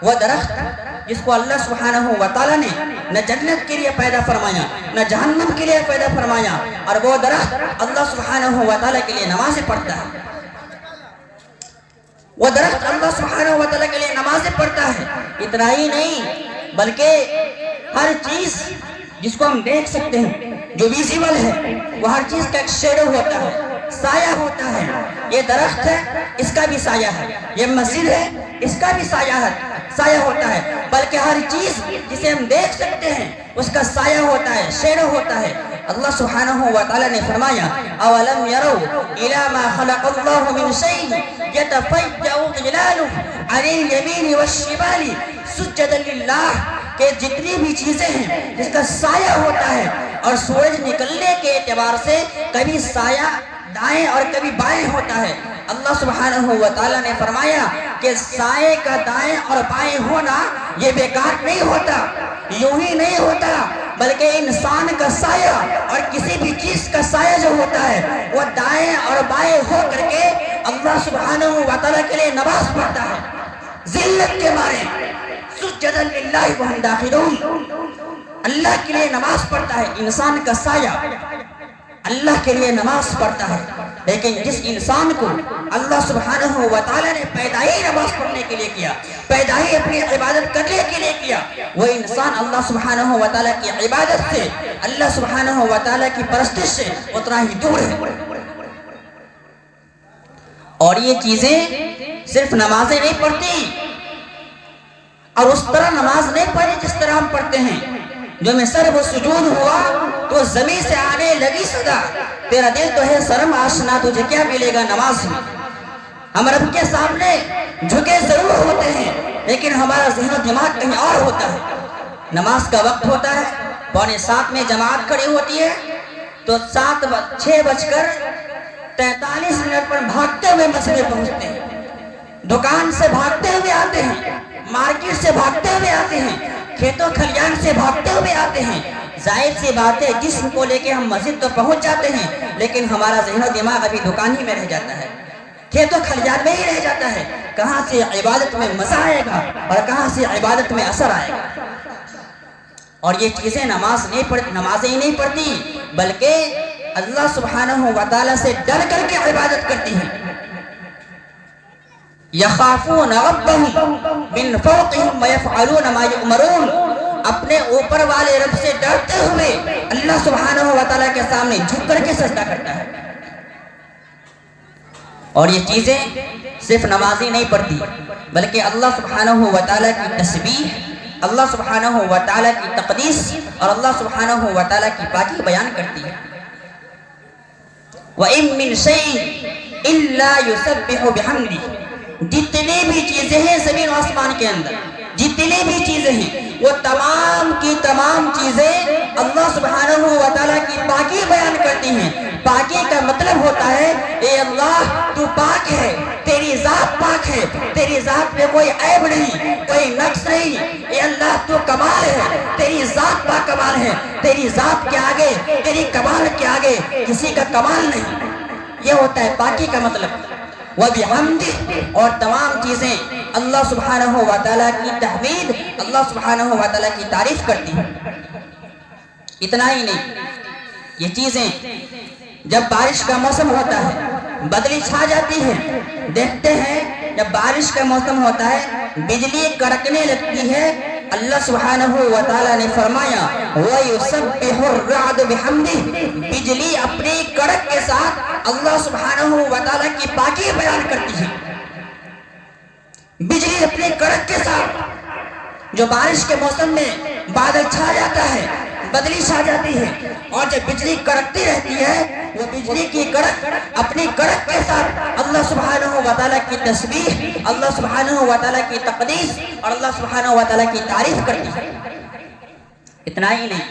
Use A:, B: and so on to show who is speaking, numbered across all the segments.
A: وہ درخت جس کو اللہ سبحانہ و تعالیٰ نے نہ جنت کے لیے پیدا فرمایا نہ جہنم کے لیے پیدا فرمایا، اور وہ درخت اللہ سبحانہ و تعالیٰ کے لیے نمازیں پڑھتا ہے. وہ درخت اللہ سبحانہ و تعالیٰ کے لیے نمازیں پڑھتا ہے. اتنا ہی نہیں بلکہ ہر چیز جس کو ہم دیکھ سکتے ہیں جو ویزیبل ہے وہ ہر چیز کا ایک شیڈو ہوتا ہے، سایہ ہوتا ہے. یہ درخت ہے، اس کا بھی سایہ ہے. یہ مسجد ہے، اس کا بھی سایہ ہوتا ہے. بلکہ ہر چیز جسے ہم دیکھ سکتے ہیں اس کا سایہ ہوتا ہے، شیڈو ہوتا ہے. اللہ سبحانہ و تعالیٰ نے فرمایا اولم یروا الی ما خلق اللہ من شیء یتفیأ ظلالہ عن الیمین والشمال سجدا للہ، کہ جتنی بھی چیزیں ہیں جس کا سایہ ہوتا ہے اور سورج نکلنے کے اعتبار سے کبھی سایہ دائیں اور کبھی بائیں ہوتا ہے. اللہ سبحانہ و تعالیٰ نے فرمایا کہ سائے کا دائیں اور بائیں ہونا یہ بیکار نہیں ہوتا، یوں ہی نہیں ہوتا، بلکہ انسان کا سایہ اور کسی بھی چیز کا سایہ جو ہوتا ہے وہ دائیں اور بائیں ہو کر کے اللہ سبحانہ و تعالیٰ کے لیے نماز پڑھتا ہے ذلت کے مارے. سجدا للہ وہم داخلون، اللہ کے لیے نماز پڑھتا ہے. انسان کا سایہ اللہ کے لیے نماز پڑھتا ہے. لیکن جس انسان کو اللہ سبحانہ و تعالیٰ نے پیدا ہی نماز پڑھنے کے لیے کیا، پیدا ہی اپنی عبادت کرنے کے لیے کیا، وہ انسان اللہ سبحانہ و تعالیٰ کی عبادت سے، اللہ سبحانہ و تعالیٰ کی پرستش سے اتنا ہی دور ہے. اور یہ چیزیں صرف نمازیں نہیں پڑھتی، اور اس طرح نماز نہیں پڑھی جس طرح ہم پڑھتے ہیں. جو میں سر و سجود ہوا تو زمین سے آنے لگی صدا، تیرا دل تو ہے سرم آشنا، تجھے کیا ملے گا نماز میں. ہم رب کے سامنے جھکے ضرور ہوتے ہیں لیکن ہمارا ذہن و دماغ کہیں اور ہوتا ہے. نماز کا وقت ہوتا ہے، 6:45 میں جماعت کھڑی ہوتی ہے تو 6:43 پر بھاگتے ہوئے مسجد پہنچتے ہیں، دکان سے بھاگتے ہوئے آتے ہیں، مارکیٹ سے بھاگتے ہوئے آتے ہیں، کھیتوں کھلیان سے بھاگتے ہوئے آتے ہیں. ظاہر سی بات ہے جسم کو لے کے ہم مسجد تو پہنچ جاتے ہیں لیکن ہمارا ذہن و دماغ ابھی دکان ہی میں رہ جاتا ہے، کھیتوں کھلیان میں ہی رہ جاتا ہے. کہاں سے عبادت میں مزہ آئے گا اور کہاں سے عبادت میں اثر آئے گا. اور یہ چیزیں نمازیں ہی نہیں پڑھتی بلکہ اللہ سبحانہ و تعالیٰ سے ڈر کر کے عبادت کرتی ہیں. یخافون ربهم من فوقهم ویفعلون ما یؤمرون، اپنے اوپر والے رب سے ڈرتے ہوئے اللہ سبحانہ و تعالیٰ کے سامنے جھک کر کے سجدہ کرتا ہے. اور یہ چیزیں صرف نمازی نہیں پڑھتی بلکہ اللہ سبحانہ و تعالیٰ کی تسبیح، اللہ سبحانہ و تعالیٰ کی تقدیس اور اللہ سبحانہ و تعالیٰ کی پاکی بیان کرتی ہے. وَإِن مِّن شَيْءٍ إِلَّا يُسَبِّحُ بِحَمْدِهِ، جتنی بھی چیزیں ہیں زمین و آسمان کے اندر، جتنی بھی چیزیں ہیں وہ تمام کی تمام چیزیں اللہ سبحانہ و تعالیٰ کی پاکی بیان کرتی ہیں. پاکی کا مطلب ہوتا ہے اے اللہ تو پاک ہے، تیری ذات پاک ہے، تیری ذات میں کوئی عیب نہیں، کوئی نقص نہیں. اے اللہ تو کمال ہے، تیری ذات با کمال ہے، تیری ذات کے آگے، تیری کمال کے آگے کسی کا کمال نہیں. یہ ہوتا ہے پاکی کا مطلب. وَبِحَمْدِهِ، اور تمام چیزیں اللہ سبحانہ و تعالیٰ کی تحمید، اللہ سبحانہ و تعالیٰ کی تعریف کرتی ہیں. اتنا ہی نہیں، یہ چیزیں جب بارش کا موسم ہوتا ہے بدلی چھا جاتی ہے، دیکھتے ہیں جب بارش کا موسم ہوتا ہے بجلی کڑکنے لگتی ہے. اللہ سبحانہ و تعالیٰ نے فرمایا وَيُسَبِّحُ الرَّعْدُ بِحَمْدِهِ، بجلی اپنی کڑک کے ساتھ اللہ سبحانہ و تعالیٰ کی پاکی بیان کرتی ہے. بجلی اپنی کڑک کے ساتھ، جو بارش کے موسم میں بادل چھا جاتا ہے، بدلی چھا جاتی ہے، اور جب بجلی کڑکتی رہتی ہے وہ بجلی کی کڑک اپنی کڑک کے ساتھ اللہ سبحانہ و تعالیٰ کی تسبیح، اللہ سبحانہ و تعالیٰ کی تقدیس اور اللہ سبحانہ و تعالیٰ کی تعریف کرتی ہے. اتنا ہی نہیں،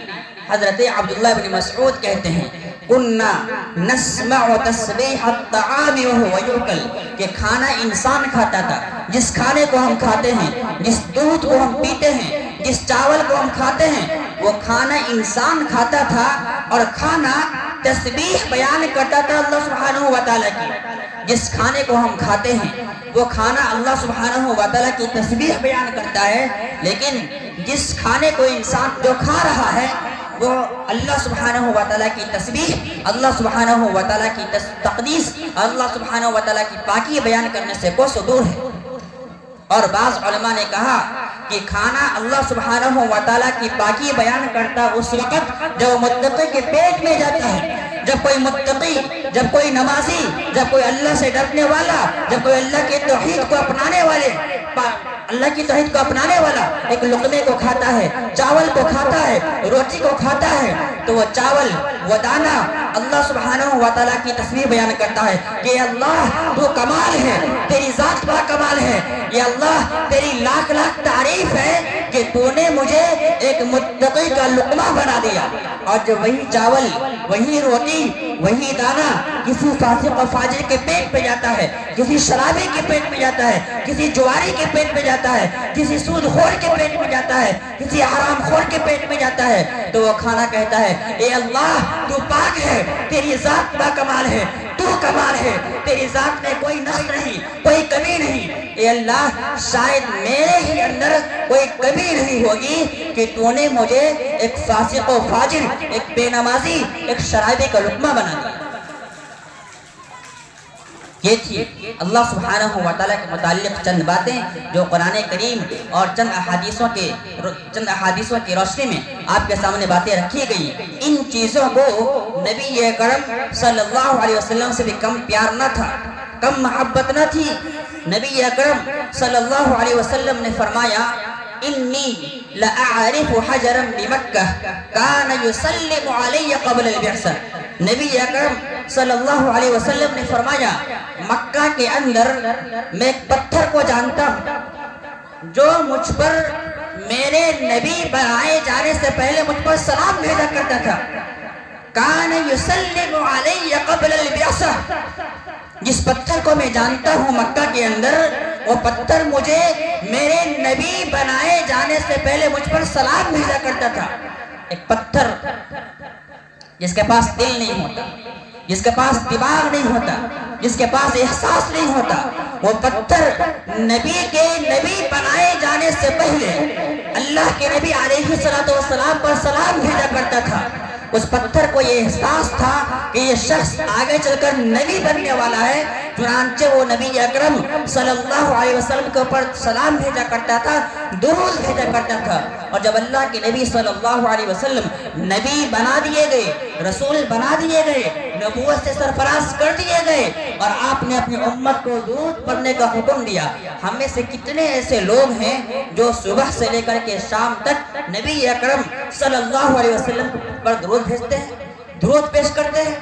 A: حضرت عبداللہ بن مسعود کہتے ہیں کُنَّا نَسْمَعُ تَسْبِيحَ الطَّعَامِ وَهُوَ يُؤْكَلُ، کہ کھانا انسان کھاتا تھا، جس کھانے کو ہم کھاتے ہیں، جس دودھ کو ہم پیتے ہیں، جس چاول کو ہم کھاتے ہیں، وہ کھانا انسان کھاتا تھا اور کھانا تسبیح بیان کرتا تھا اللہ سبحانہ و تعالیٰ کی. جس کھانے کو ہم کھاتے ہیں وہ کھانا اللہ سبحانہ و تعالیٰ کی تسبیح بیان کرتا ہے، لیکن جس کھانے کو انسان جو کھا رہا ہے وہ اللہ سبحانہ و تعالیٰ کی تسبیح، اللہ سبحانہ و تعالیٰ کی تقدیس، اللہ سبحانہ و تعالیٰ کی پاکی بیان کرنے سے کوس دور ہے۔ اور بعض علماء نے کہا کہ کھانا اللہ سبحانہ و تعالیٰ کی پاکی بیان کرتا اس وقت جب متقی کے پیٹ میں جاتا ہے۔ جب کوئی متقی، جب کوئی نمازی، جب کوئی اللہ سے ڈرنے والا، جب کوئی اللہ کی توحید کو اپنانے والے، اللہ کی توحید کو اپنانے والا ایک لقمے کو کھاتا ہے، چاول کو کھاتا ہے، روٹی کو کھاتا ہے، تو وہ چاول، وہ دانہ اللہ سبحانہ و تعالیٰ کی تسبیح بیان کرتا ہے کہ اللہ تو کمال ہے، تیری ذات با کمال ہے، یا اللہ تیری لاکھ لاکھ تعریف ہے کہ تو نے مجھے ایک متقی کا لقمہ بنا دیا۔ اور جب وہی چاول، وہی روٹی، وہی دانہ کسی فاسق و فاجر کے پیٹ پہ جاتا ہے، کسی شرابی کے پیٹ میں جاتا ہے، کسی جواری کے پیٹ میں جاتا ہے، کسی سود خور کے پیٹ میں جاتا ہے، کسی حرام خور کے پیٹ میں جاتا ہے، تو وہ کھانا کہتا ہے اے اللہ تو پاک ہے، تیری ذات با کمال ہے، تو کمال ہے، تیری ذات میں کوئی نقص نہیں، کوئی کمی نہیں۔ اے اللہ شاید میرے ہی اندر کوئی کمی نہیں ہوگی کہ تو نے مجھے ایک فاسق و فاجر، ایک بے نمازی، ایک شرابی کا لقمہ بنا دیا۔ یہ تھی اللہ سبحانہ و تعالیٰ کے متعلق چند باتیں جو قرآن کریم اور چند احادیثوں کی روشنی میں آپ کے سامنے باتیں رکھی گئی۔ ان چیزوں کو نبی کرم صلی اللہ علیہ وسلم سے بھی کم پیار نہ تھا، کم محبت نہ تھی۔ نبی اکرم صلی اللہ علیہ وسلم نے فرمایا انی لأعرف حجرا بمکہ کان یسلم علی قبل البعثہ۔ نبی اکرم صلی اللہ علیہ وسلم نے فرمایا مکہ کے اندر میں ایک پتھر کو جانتا ہوں جو مجھ پر میرے نبی بنائے جانے سے پہلے مجھ پر سلام بھیجا کرتا تھا۔ کان یسلم علی قبل البعثہ، جس پتھر کو میں جانتا ہوں مکہ کے اندر، وہ پتھر مجھے میرے نبی بنائے جانے سے پہلے مجھ پر سلام بھیجا کرتا تھا۔ ایک پتھر جس کے پاس دل نہیں ہوتا، جس کے پاس دماغ نہیں ہوتا، جس کے پاس احساس نہیں ہوتا، وہ پتھر نبی بنائے جانے سے پہلے اللہ کے نبی علیہ السلام پر سلام بھیجا کرتا تھا۔ اس پتھر کو یہ احساس تھا کہ یہ شخص آگے چل کر نبی بننے والا ہے، چنانچہ وہ نبی اکرم صلی اللہ علیہ وسلم کے اوپر سلام بھیجا کرتا تھا، درود بھیجا کرتا تھا۔ اور جب اللہ کے نبی صلی اللہ علیہ وسلم نبی بنا دیے گئے، رسول بنا دیے گئے، نبوت سے سرفراز کر دیے گئے، اور آپ نے اپنی امت کو درود پڑھنے کا حکم دیا، ہم میں سے کتنے ایسے لوگ ہیں جو صبح سے لے کر کے شام تک نبی اکرم صلی اللہ علیہ وسلم پر درود بھیجتے ہیں، درود پیش کرتے ہیں؟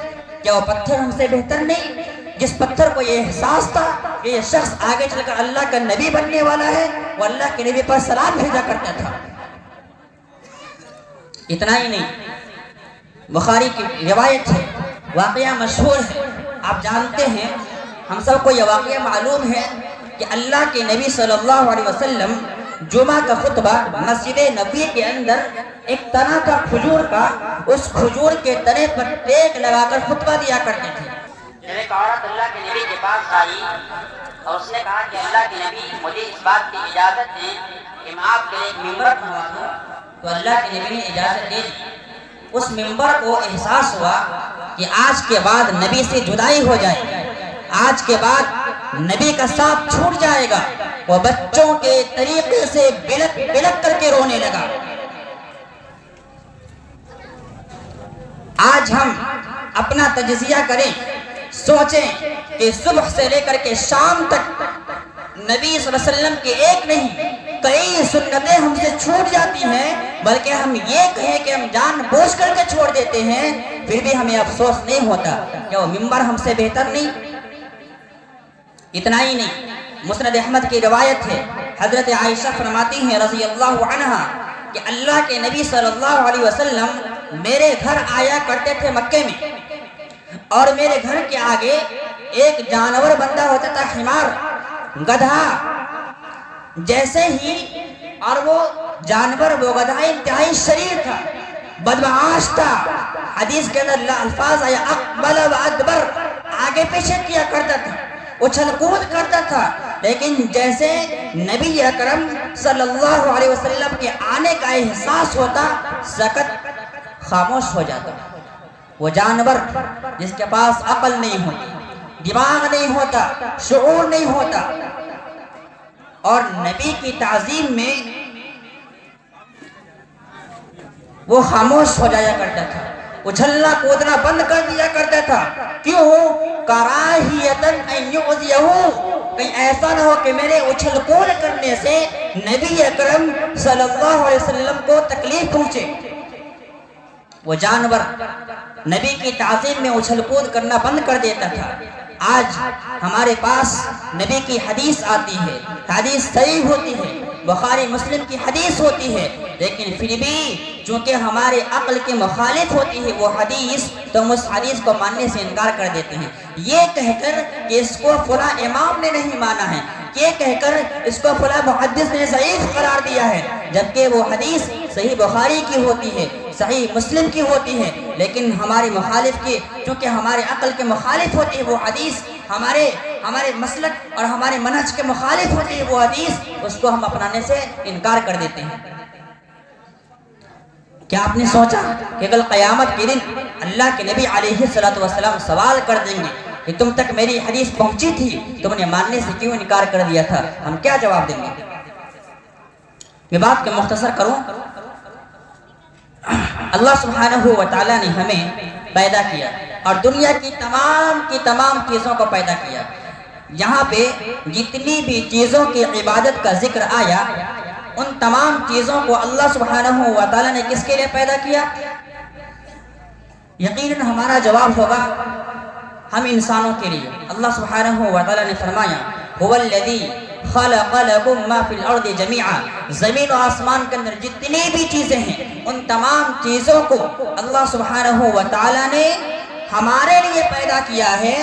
A: کیا وہ پتھر ہم سے بہتر نہیں؟ جس پتھر کو یہ احساس تھا کہ یہ شخص آگے چل کر اللہ کا نبی بننے والا ہے، وہ اللہ کے نبی پر سلام بھیجا کرتا تھا۔ اتنا ہی نہیں، بخاری کی روایت ہے، واقعہ مشہور ہے، آپ جانتے ہیں، ہم سب کو یہ واقعہ معلوم ہے کہ اللہ کے نبی صلی اللہ علیہ وسلم جمعہ کا خطبہ مسجد نبی کے اندر ایک تنا تھا کھجور کا، اس کھجور کے تنے پر ٹیک لگا کر خطبہ دیا کرتے تھے۔ ایک عورت اللہ کے نبی کے پاس آئی اور اس نے کہا کہ اللہ کے نبی مجھے اس بات کی اجازت دیں کہ میں آپ کے لیے ایک ممبر بنوا دوں، تو اللہ کے نبی نے اجازت دے دی۔ اس ممبر کو احساس ہوا کہ آج کے بعد نبی سے جدائی ہو جائے، آج کے بعد نبی کا ساتھ چھوٹ جائے گا۔ وہ بچوں کے طریقے سے بلک بلک کر کے رونے لگا۔ آج ہم اپنا تجزیہ کریں، سوچیں کہ صبح سے لے کر کے شام تک نبی صلی اللہ علیہ وسلم کے ایک نہیں کئی سنتیں ہم سے چھوٹ جاتی ہیں، بلکہ ہم یہ کہیں کہ ہم جان بوجھ کر کے چھوڑ دیتے ہیں، پھر بھی ہمیں افسوس نہیں ہوتا۔ کیا وہ ممبر ہم سے بہتر نہیں؟ اتنا ہی نہیں، مسند احمد کی روایت ہے، حضرت عائشہ فرماتی ہیں رضی اللہ عنہا کہ اللہ کے نبی صلی اللہ علیہ وسلم میرے گھر آیا کرتے تھے مکے میں، اور میرے گھر کے آگے ایک جانور بندہ ہوتا تھا، حمار، گدھا جیسے ہی، اور وہ جانور، وہ گدھا انتہائی شریر تھا، بدمعاش تھا۔ حدیث کے اندر الفاظ آیا اقبل و ادبر، آگے پیچھے کیا کرتا تھا۔ اچھل کود کرتا تھا، لیکن جیسے نبی اکرم صلی اللہ علیہ وسلم کے آنے کا احساس ہوتا سکت خاموش ہو جاتا۔ وہ جانور جس کے پاس عقل نہیں ہوتی، دماغ نہیں ہوتا، شعور نہیں ہوتا، اور نبی کی تعظیم میں وہ خاموش ہو جایا کرتا تھا، اچھلنا کودنا بند کر دیا کرتا تھا۔ کیوں؟ کراہیتاً ان یؤذیہ، کہیں ایسا نہ ہو کہ میرے اچھل کود کرنے سے نبی اکرم صلی اللہ علیہ وسلم کو تکلیف پہنچے۔ وہ جانور نبی کی تعظیم میں اچھل کود کرنا بند کر دیتا تھا۔ آج ہمارے پاس نبی کی حدیث آتی ہے، حدیث صحیح ہوتی ہے، بخاری مسلم کی حدیث ہوتی ہے، لیکن پھر بھی چونکہ ہمارے عقل کے مخالف ہوتی ہے وہ حدیث، تو ہم اس حدیث کو ماننے سے انکار کر دیتے ہیں، یہ کہہ کر کہ اس کو فلاں امام نے نہیں مانا ہے، یہ کہہ کر اس کو فلاں محدث نے ضعیف قرار دیا ہے، جبکہ وہ حدیث صحیح بخاری کی ہوتی ہے، صحیح مسلم کی ہوتی ہے، لیکن ہمارے مخالف کی، چونکہ ہمارے عقل کے مخالف ہوتی ہے وہ حدیث، ہمارے مسلک اور ہمارے منہج کے مخالف ہوتی ہے وہ حدیث، اس کو ہم اپنانے سے انکار کر دیتے ہیں۔ کیا آپ نے سوچا کہ کل قیامت کے دن اللہ کے نبی علیہ السلام سوال کر دیں گے کہ تم تک میری حدیث پہنچی تھی، تم نے ماننے سے کیوں انکار کر دیا تھا؟ ہم کیا جواب دیں گے؟ میں بات کو مختصر کروں، اللہ سبحانہ و تعالیٰ نے ہمیں پیدا کیا اور دنیا کی تمام چیزوں کو پیدا کیا۔ یہاں پہ جتنی بھی چیزوں کی عبادت کا ذکر آیا، ان تمام چیزوں کو اللہ سبحانہ و تعالیٰ نے کس کے لیے پیدا کیا؟ یقیناً ہمارا جواب ہوگا ہم انسانوں کے لیے۔ اللہ سبحانہ و تعالیٰ نے فرمایا هو الذی خلق لکم ما فی الارض جمیعا، زمین و آسمان کے اندر جتنی بھی چیزیں ہیں ان تمام چیزوں کو اللہ سبحانہ و تعالیٰ نے ہمارے لیے پیدا کیا ہے،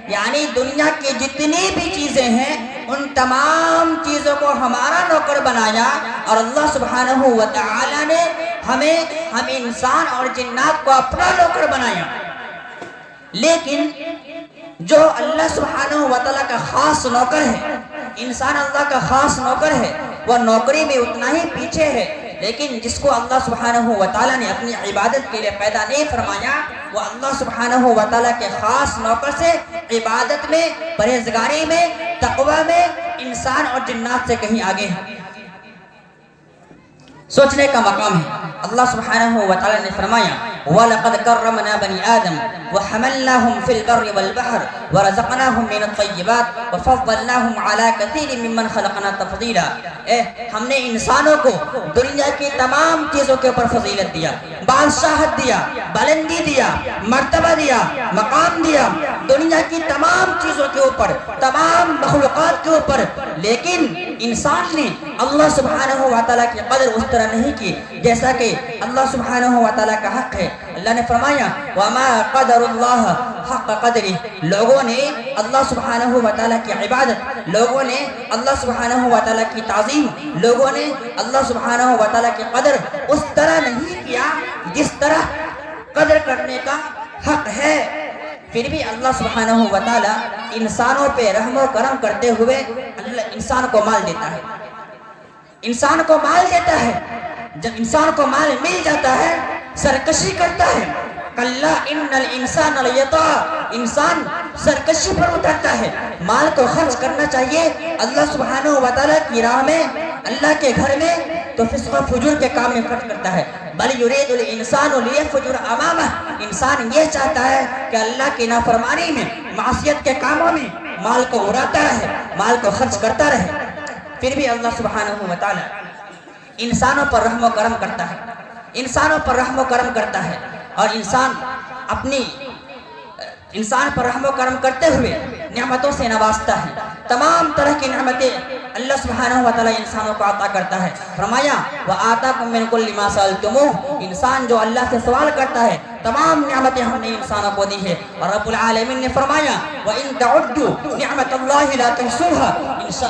A: یعنی دنیا کی جتنی بھی چیزیں ہیں ان تمام چیزوں کو ہمارا نوکر بنایا، اور اللہ سبحانہ و تعالیٰ نے ہم انسان اور جنات کو اپنا نوکر بنایا۔ لیکن جو اللہ سبحانہ و تعالیٰ کا خاص نوکر ہے، انسان اللہ کا خاص نوکر ہے، وہ نوکری میں اتنا ہی پیچھے ہے، لیکن جس کو اللہ سبحانہ و تعالیٰ نے اپنی عبادت کے لیے پیدا نہیں فرمایا، وہ اللہ سبحانہ و تعالیٰ کے خاص نوکر سے عبادت میں، پرہیزگاری میں، تقوی میں انسان اور جنات سے کہیں آگے ہے۔ سوچنے کا مقام ہے۔ اللہ سبحانہ و تعالیٰ نے فرمایا وَلَقَدْ كَرَّمْنَا بَنِي آدَمَ وَحَمَلْنَاهُمْ فِي الْبَرِّ وَالْبَحْرِ وَرَزَقْنَاهُمْ مِنَ الطَّيِّبَاتِ وَفَضَّلْنَاهُمْ عَلَى كَثِيرٍ مِّمَّنْ خَلَقْنَا تَفْضِيلًا۔ ہم نے انسانوں کو دنیا کی تمام چیزوں کے اوپر فضیلت دیا، بادشاہت دیا، بلندی دیا، مرتبہ دیا، مقام دیا، دنیا کی تمام چیزوں کے اوپر، تمام مخلوقات کے اوپر، لیکن انسان نے اللہ سبحانہ و تعالیٰ کی قدر اس طرح نہیں کی جیسا کہ اللہ سبحانہ و تعالیٰ کا حق ہے۔ اللہ نے فرمایا وَمَا قَدَرُ اللَّهَ حَقَّ قَدْرِهِ، لوگوں نے اللہ سبحانہ و تعالیٰ کی عبادت، لوگوں نے اللہ سبحانہ و تعالیٰ کی تعظیم، لوگوں نے اللہ سبحانہ و تعالیٰ کی قدر اس طرح نہیں کیا جس طرح قدر کرنے کا حق ہے۔ پھر بھی اللہ سبحانہ و تعالیٰ انسانوں پہ رحم و کرم کرتے ہوئے انسان کو مال دیتا ہے، انسان کو مال دیتا ہے۔ جب انسان کو مال مل جاتا ہے سرکشی کرتا ہے، کلا ان الانسان لیطغی، انسان سرکشی پر اترتا ہے۔ مال کو خرچ کرنا چاہیے اللہ سبحانہ و تعالیٰ کی راہ میں، اللہ کے گھر میں، تو فسق و فجور کے کام میں خرچ کرتا ہے۔ بل یرید الانسان لیفجر امامہ، انسان یہ چاہتا ہے کہ اللہ کی نافرمانی میں، معصیت کے کاموں میں مال کو اڑاتا رہے، مال کو خرچ کرتا رہے۔ پھر بھی اللہ سبحانہ و تعالیٰ انسانوں پر رحم و کرم کرتا ہے، انسانوں پر رحم و کرم کرتا ہے، اور انسان پر رحم و کرم کرتے ہوئے نعمتوں سے نوازتا ہے۔ تمام طرح کی نعمتیں اللہ سبحانہ و تعالیٰ انسانوں کو عطا کرتا ہے۔ فرمایا وَآتَاكُم مِّن كُلِّ مَا سَأَلْتُمُوهُ، انسان جو اللہ سے سوال کرتا ہے تمام نعمتیں ہم نے انسانوں کو دی ہے، اور رب العالمین نے فرمایا وَإِن تَعُدُّوا نِعْمَةَ اللَّهِ لَا تُحْصُوهَا،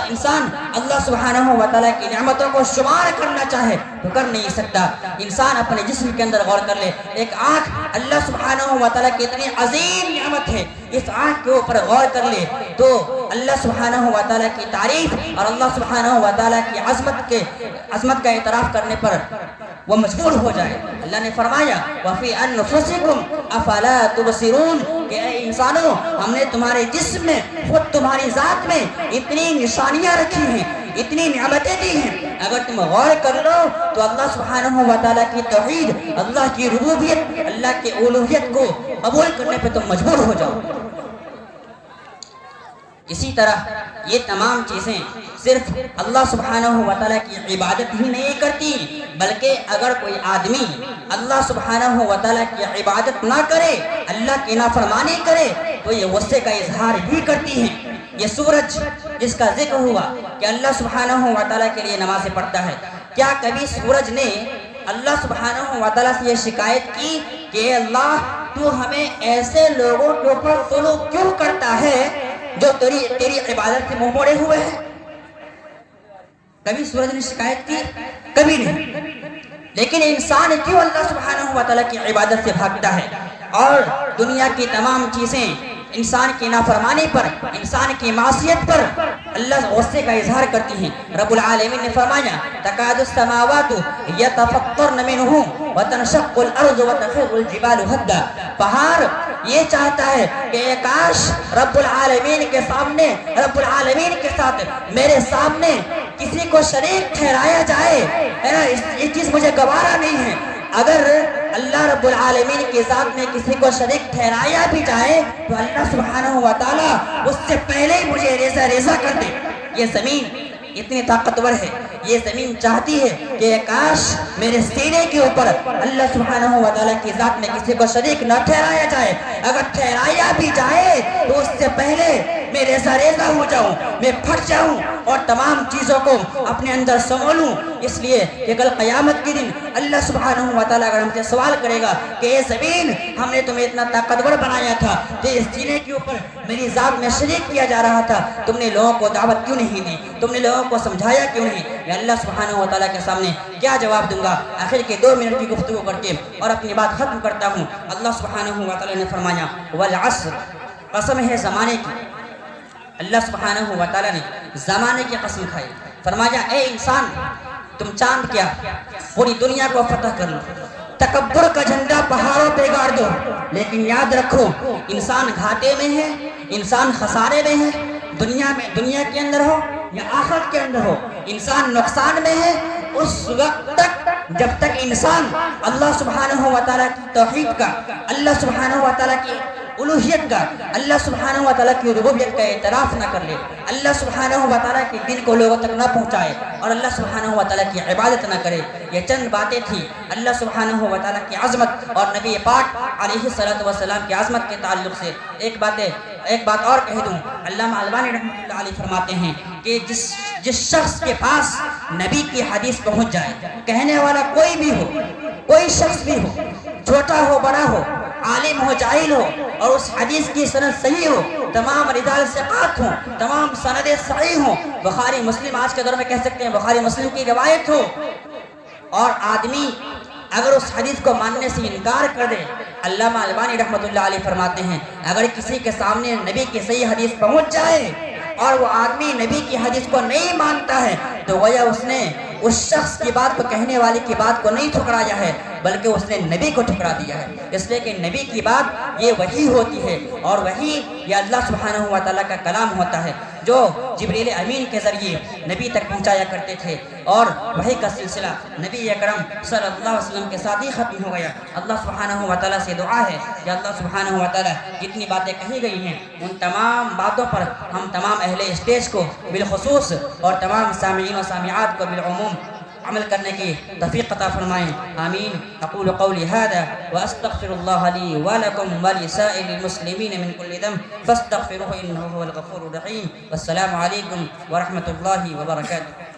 A: انسان اللہ سبحانہ و تعالیٰ کی نعمتوں کو شمار کرنا چاہے تو کر نہیں سکتا۔ انسان اپنے جسم کے اندر غور کر لے، ایک آنکھ اللہ سبحانہ و تعالیٰ کی اتنی عظیم نعمت ہے، اس آنکھ کے اوپر غور کر لے تو اللہ سبحانہ و تعالیٰ کی تعریف اور اللہ سبحانہ و تعالیٰ کی عظمت کا اعتراف کرنے پر وہ مجبور ہو جائے۔ اللہ نے فرمایا وَفِي أَنفُسِكُمْ أَفَلَا تُبْصِرُونَ کہ اے انسانوں، ہم نے تمہارے جسم میں، خود تمہاری ذات میں اتنی نشانیاں رکھی ہیں، اتنی نعمتیں دی ہیں، اگر تم غور کر لو تو اللہ سبحانہ و تعالیٰ کی توحید، اللہ کی ربوبیت، اللہ کی الوہیت کو قبول کرنے پہ تم مجبور ہو جاؤ۔ اسی طرح یہ تمام چیزیں صرف اللہ سبحانہ و تعالیٰ کی عبادت ہی نہیں کرتی، بلکہ اگر کوئی آدمی اللہ سبحانہ و تعالیٰ کی عبادت نہ کرے، اللہ کی نافرمانی کرے تو یہ غصے کا اظہار بھی کرتی ہیں۔ یہ سورج جس کا ذکر ہوا کہ اللہ سبحانہ و تعالیٰ کے لیے نمازیں پڑھتا ہے، کیا کبھی سورج نے اللہ سبحانہ و تعالیٰ سے یہ شکایت کی کہ اے اللہ تو ہمیں ایسے لوگوں کے اوپر طلوع کیوں کرتا ہے جو تیری عبادت سے منہ موڑے ہوئے ہیں؟ کبھی سورج نے شکایت کی؟ کبھی نہیں۔ لیکن انسان کیوں اللہ سبحانہ و تعالیٰ کی عبادت سے بھاگتا ہے، اور دنیا کی تمام چیزیں انسان کی نافرمانی پر، انسان کی معصیت پر اللہ غصے کا اظہار کرتی ہیں۔ رب العالمین نے فرمایا تکاد السماوات یتفطرن منہ وتنشق الارض وتخر الجبال هدا، پہاڑ یہ چاہتا ہے کہ کاش رب العالمین کے سامنے، رب العالمین کے ساتھ میرے سامنے کسی کو شریک ٹھہرایا جائے، ہے نا، یہ چیز مجھے گوارا نہیں ہے۔ اگر اللہ رب العالمین کی ذات میں کسی کو شریک ٹھہرایا بھی جائے تو اللہ سبحانہ و تعالیٰ اس سے پہلے ہی مجھے ریزہ کر دے۔ یہ زمین اتنی طاقتور ہے، یہ زمین چاہتی ہے کہ کاش میرے سینے کے اوپر اللہ سبحانہ و تعالیٰ کی ذات میں کسی کو شریک نہ ٹھہرایا جائے، اگر ٹھہرایا بھی جائے تو اس سے پہلے میں ریزہ ہو جاؤں، میں پھٹ جاؤں اور تمام چیزوں کو اپنے اندر سمو لوں۔ اس لیے کہ کل قیامت کے دن اللہ سبحانہ و تعالیٰ اگر ہم سے سوال کرے گا کہ اے زمین ہم نے تمہیں اتنا طاقتور بنایا تھا کہ اس سینے کے اوپر میری ذات میں شریک کیا جا رہا تھا، تم نے لوگوں کو دعوت کیوں نہیں دی، تم نے لوگوں کو سمجھایا کیوں نہیں؟ میں اللہ سبحانہ و تعالیٰ کے سامنے کیا جواب دوں گا؟ آخر کے 2 منٹ کی گفتگو کر کے اور اپنی بات ختم کرتا ہوں۔ اللہ سبحانہ و تعالیٰ نے فرمایا والعصر، قسم ہے زمانے کی۔ اللہ سبحانہ و تعالیٰ نے زمانے کی قسم کھائی، فرمایا اے انسان تم چاند کیا پوری دنیا کو فتح کر لو، تکبر کا جھنڈا پہاڑوں پہ گاڑ دو، لیکن یاد رکھو انسان گھاٹے میں ہے، انسان خسارے میں ہے، دنیا کے اندر ہو یا آخرت کے اندر ہو، انسان نقصان میں ہے اس وقت تک جب تک انسان اللہ سبحانہ و تعالیٰ کی توحید کا، اللہ سبحانہ و تعالیٰ کی الوہیت کا، اللہ سبحانہ و تعالیٰ کی ربوبیت کا اعتراف نہ کر لے، اللہ سبحانہ و تعالیٰ کے دین کو لوگوں تک نہ پہنچائے اور اللہ سبحانہ و تعالیٰ کی عبادت نہ کرے۔ یہ چند باتیں تھیں اللہ سبحانہ و تعالیٰ کی عظمت اور نبی پاک علیہ السلام کی عظمت کے تعلق سے۔ ایک بات اور کہہ دوں، علامہ البانی رحمۃ اللہ علیہ فرماتے ہیں کہ جس شخص کے پاس نبی کی حدیث پہنچ جائے، کہنے والا کوئی بھی ہو، کوئی شخص بھی ہو، چھوٹا ہو بڑا ہو، عالم ہو جاہل ہو، اور اس حدیث کی سند صحیح ہو، تمام رجال ثقات ہوں، تمام سندیں صحیح ہوں، بخاری مسلم آج کے دور میں کہہ سکتے ہیں بخاری مسلم کی روایت ہو، اور آدمی اگر اس حدیث کو ماننے سے انکار کر دے، علامہ البانی رحمۃ اللہ علیہ فرماتے ہیں اگر کسی کے سامنے نبی کی صحیح حدیث پہنچ جائے اور وہ آدمی نبی کی حدیث کو نہیں مانتا ہے تو گویا اس نے اس شخص کی بات کو، کہنے والے کی بات کو نہیں ٹھکرایا ہے بلکہ اس نے نبی کو ٹھکرا دیا ہے۔ اس لیے کہ نبی کی بات یہ وحی ہوتی ہے، اور وحی یہ اللہ سبحانہ و تعالیٰ کا کلام ہوتا ہے جو جبریل امین کے ذریعے نبی تک پہنچایا کرتے تھے، اور وحی کا سلسلہ نبی اکرم صلی اللہ علیہ وسلم کے ساتھ ہی ختم ہو گیا۔ اللہ سبحانہ و تعالیٰ سے دعا ہے کہ اللہ سبحانہ و تعالیٰ جتنی باتیں کہی گئی ہیں ان تمام باتوں پر ہم تمام اہل اسٹیج کو بالخصوص اور تمام سامعین و سامعات کو بالعموم عمل کرنے کی توفیق عطا فرمائیں، آمین۔ اقول قولی هذا واستغفر الله لي ولكم ولسائر المسلمين من كل ذنب فاستغفروه انه هو الغفور الرحيم، والسلام عليكم ورحمة الله وبركاته۔